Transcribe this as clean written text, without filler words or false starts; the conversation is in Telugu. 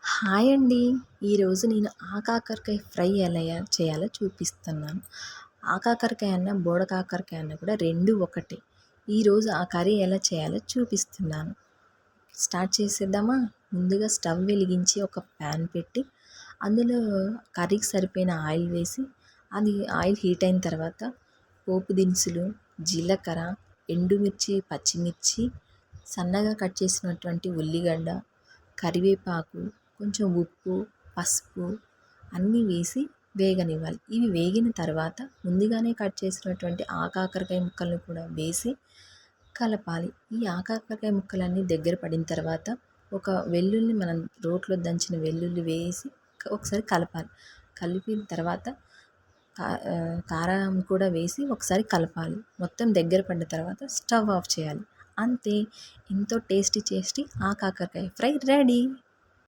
హాయ్ అండి. ఈరోజు నేను ఆకాకరకాయ ఫ్రై ఎలా చేయాలో చూపిస్తున్నాను. ఆకాకరకాయ అన్నా, బోడ కాకరకాయ అన్నా కూడా 2 ఒకటే. ఈరోజు ఆ కర్రీ ఎలా చేయాలో చూపిస్తున్నాను. స్టార్ట్ చేసేద్దామా? ముందుగా స్టవ్ వెలిగించి ఒక ప్యాన్ పెట్టి, అందులో కర్రీకి సరిపోయిన ఆయిల్ వేసి, అది ఆయిల్ హీట్ అయిన తర్వాత పోపు దినుసులు, జీలకర్ర, ఎండుమిర్చి, పచ్చిమిర్చి, సన్నగా కట్ చేసినటువంటి ఉల్లిగడ్డ, కరివేపాకు, కొంచెం ఉప్పు, పసుపు అన్నీ వేసి వేగనివ్వాలి. ఇవి వేగిన తర్వాత ముందుగానే కట్ చేసినటువంటి కాకరకాయ ముక్కలను కూడా వేసి కలపాలి. ఈ కాకరకాయ ముక్కలన్నీ దగ్గర పడిన తర్వాత ఒక వెల్లుల్లి మనం రోట్లో దంచిన వెల్లుల్లి వేసి ఒకసారి కలపాలి. కలిపిన తర్వాత కారం కూడా వేసి ఒకసారి కలపాలి. మొత్తం దగ్గర పడ్డ తర్వాత స్టవ్ ఆఫ్ చేయాలి. అంతే, ఎంతో టేస్టీ ఆ కాకరకాయ ఫ్రై రెడీ.